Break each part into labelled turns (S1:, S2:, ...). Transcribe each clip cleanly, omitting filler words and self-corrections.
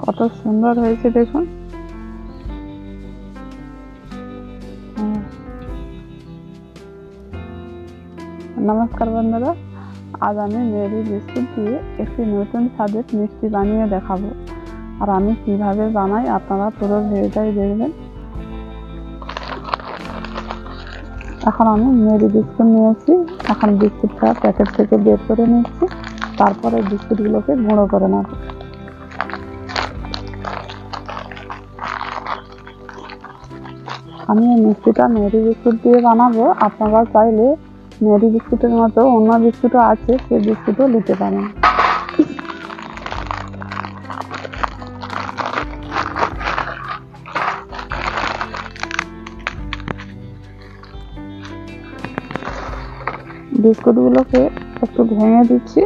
S1: কত সুন্দর হয়েছে দেখুন। নমস্কার বন্ধুরা, আজ আমি মেরি বিস্কুট দিয়ে একটি নতুন স্বাদের মিষ্টি বানিয়ে দেখাবো। আর আমি কিভাবে বানাই আপনারা পুরো ভিডিওটাই দেখবেন। এখন আমি মেরি বিস্কুট নিয়েছি। এখন বিস্কুটটা প্যাকেট থেকে বের করে নিচ্ছি, তারপরে বিস্কুটগুলোকে গুঁড়ো করে নেব। আমি এই মিষ্টিটা মেরি বিস্কুট দিয়ে বানাবো। আপনারা চাইলে মেরি বিস্কুটের মতো অন্য বিস্কুটও আছে, সেই বিস্কুটও নিতে পারেন। বিস্কুটগুলোকে একটু ভেঙে দিচ্ছি,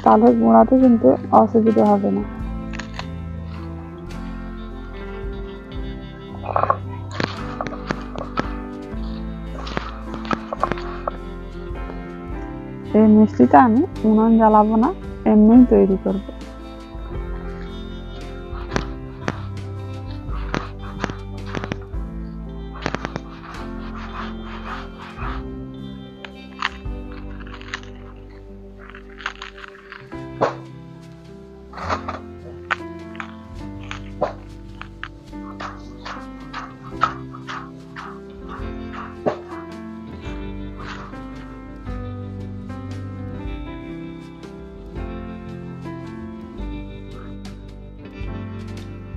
S1: তাহলে গুঁড়াতে কিন্তু অসুবিধা হবে না। এই মিষ্টিটা আমি উনুন জ্বালাবো না, এমনিই তৈরি করব।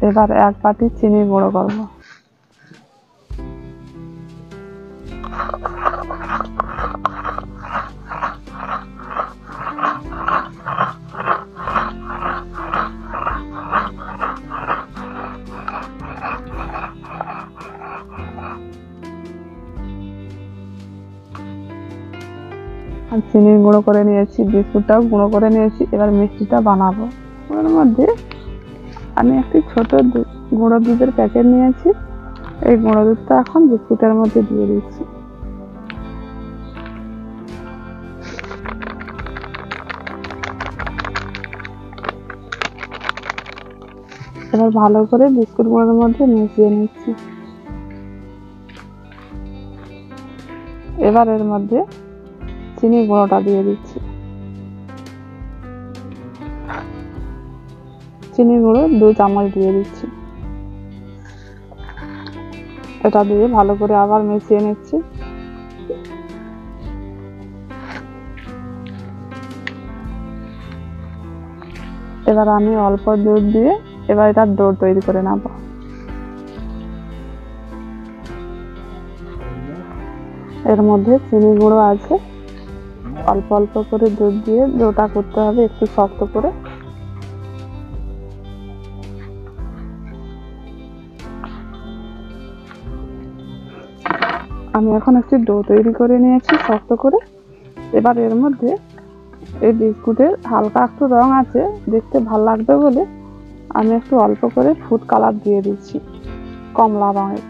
S1: এবার এক বাটি চিনি গুঁড়ো করব। চিনি গুঁড়ো করে নিয়েছি, বিস্কুটটাও গুঁড়ো করে নিয়েছি। এবার মিষ্টিটা বানাবো। ওর মধ্যে আমি একটি ছোট গুঁড়ো দুধের প্যাকেট নিয়েছি। এই গুঁড়ো দুধটা এখন বিস্কুটের মধ্যে দিয়ে দিচ্ছি। এবার ভালো করে বিস্কুট গুঁড়োর মধ্যে মিশিয়ে নিচ্ছি। এবার এর মধ্যে চিনি গুঁড়োটা দিয়ে দিচ্ছি। চিনি গুঁড়ো 2 চামচ দিয়ে দিচ্ছি। এটা দিয়ে ভালো করে আবার মিশিয়ে নিচ্ছি। এবার আমি অল্প দুধ দিয়ে এবার এটা ডো তৈরি করে নেব। এর মধ্যে চিনি গুঁড়ো আছে, অল্প অল্প করে দুধ দিয়ে ডোটা করতে হবে একটু শক্ত করে। আমি এখন একটি ডো তৈরি করে নিয়েছি শক্ত করে। এবার এর মধ্যে এই বিস্কুটের হালকা একটু রং আছে, দেখতে ভালো লাগবে বলে আমি একটু অল্প করে ফুড কালার দিয়ে দিচ্ছি, কমলা রঙের।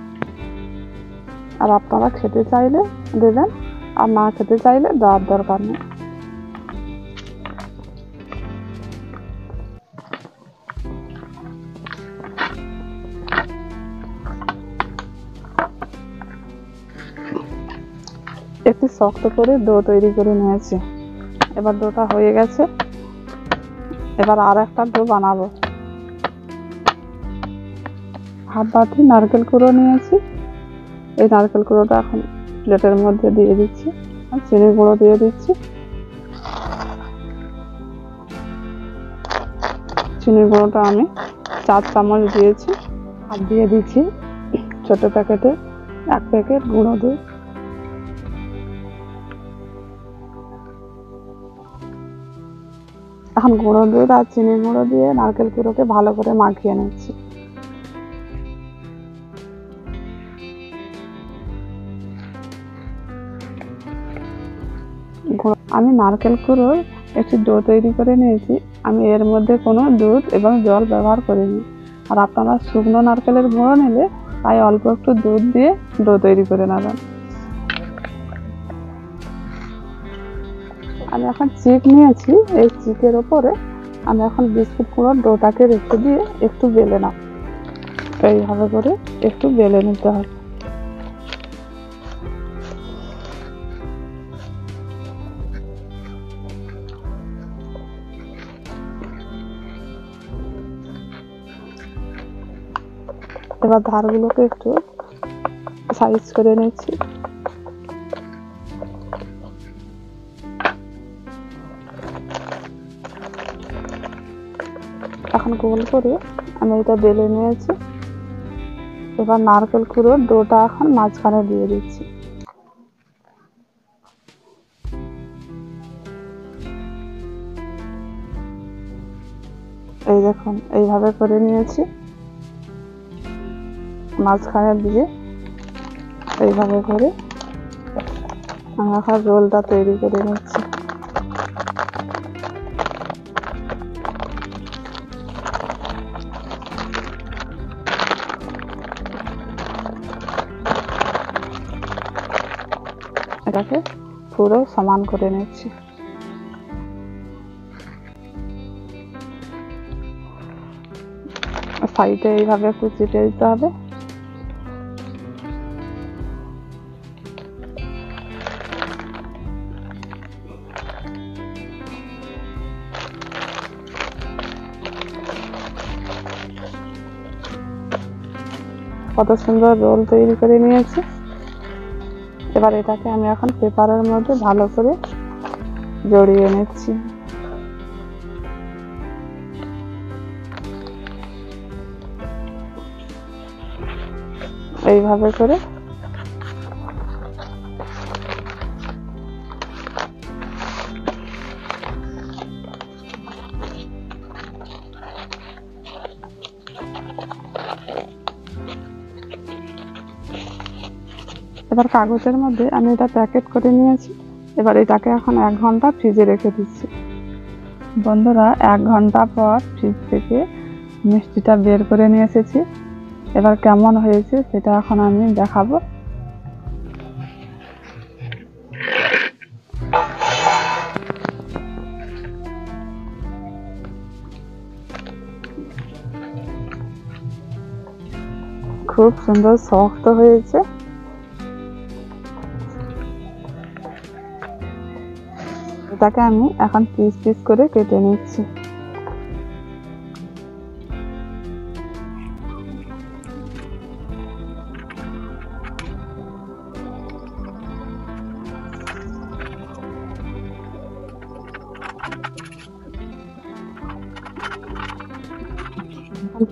S1: আর আপনারা খেতে চাইলে দেবেন, আর না খেতে চাইলে দেওয়ার দরকার নেই। একটু শক্ত করে ডো তৈরি করে নিয়েছি। এবার ডোটা হয়ে গেছে। এবার আর একটা ডো বানাবো। হাফ বাটি নারকেল কুড়ো নিয়েছি। এই নারকেল কুড়োটা এখন প্লেটের মধ্যে দিয়ে দিচ্ছি, আর চিনি গুঁড়ো দিয়ে দিচ্ছি। চিনি গুঁড়োটা আমি 4 চামচ দিয়েছি। আর দিয়ে দিচ্ছি ছোট প্যাকেটে 1 প্যাকেট গুঁড়ো দুধ। এখন গুঁড়ো দুধ আর চিনি গুঁড়ো দিয়ে নারকেল কুড়োকে ভালো করে মাখিয়ে নিচ্ছি। আমি নারকেল কুড়োর একটি ডো তৈরি করে নিয়েছি। আমি এর মধ্যে কোনো দুধ এবং জল ব্যবহার করিনি। আর আপনারা শুকনো নারকেলের গুঁড়ো নিলে তাই অল্প একটু দুধ দিয়ে ডো তৈরি করে নেবেন। আমি এখন চিক নিয়েছি। এই চিকের ওপরে আমি এখন বিস্কুট গুঁড়োর ডোটাকে রেখে দিয়ে একটু বেলে নাও। এইভাবে করে একটু বেলে নিতে হবে। এবার ধারগুলোকে একটু সাইজ করে নিচ্ছি। এখন গোল করে আমি এটা বেলে নিয়েছি। এবার নারকেল কুড়োর ডোটা এখন মাঝখানে দিয়ে দিচ্ছি। এই দেখুন, এইভাবে করে নিয়েছি। মাঝখানে দিয়ে এইভাবে করে আমি এখন রোলটা তৈরি করে নিচ্ছি। এটাকে পুরো সমান করে নিচ্ছি। সাইডে এইভাবে একটু চেপে দিতে হবে। কত সুন্দর রোল তৈরি করে নিয়েছি। এবার এটাকে আমি এখন পেপারের মধ্যে ভালো করে জড়িয়ে নিচ্ছি। এইভাবে করে এবার কাগজের মধ্যে আমি এটা প্যাকেট করে নিয়েছি। এবার এটাকে এখন 1 ঘন্টা ফ্রিজে রেখে দিচ্ছি। বন্ধুরা, 1 ঘন্টা পর ফ্রিজ থেকে মিষ্টিটা বের করে নিয়ে এসেছি। এবার কেমন হয়েছে সেটা এখন আমি দেখাবো। খুব সুন্দর শক্ত হয়েছে। এটাকে আমি এখন পিস পিস করে কেটে নিচ্ছি।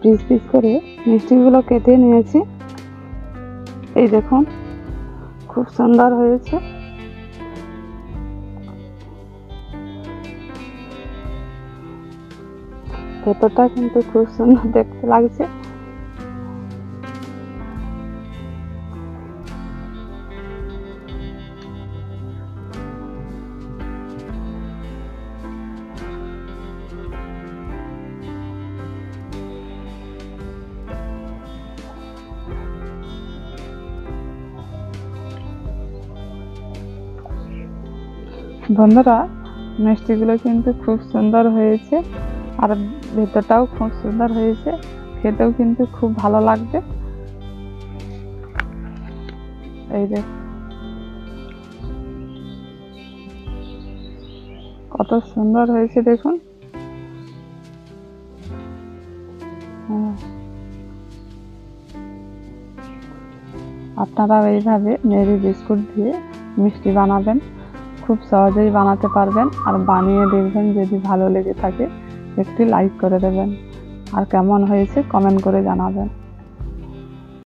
S1: পিস পিস করে মিষ্টিগুলো কেটে নিয়েছি। এই দেখুন, খুব সুন্দর হয়েছে। ভেতরটা কিন্তু খুব সুন্দর দেখতে লাগছে। বন্ধুরা, মিষ্টিগুলো কিন্তু খুব সুন্দর হয়েছে আর ভেতরটাও খুব সুন্দর হয়েছে। খেতেও কিন্তু খুব ভালো লাগবে। এই যে কত সুন্দর হয়েছে দেখুন। আপনারা এইভাবে মেরি বিস্কুট দিয়ে মিষ্টি বানাবেন, খুব সহজেই বানাতে পারবেন। আর বানিয়ে দেখবেন, যদি ভালো লেগে থাকে একটি লাইক করে দেবেন আর কেমন হয়েছে কমেন্ট করে জানাবেন।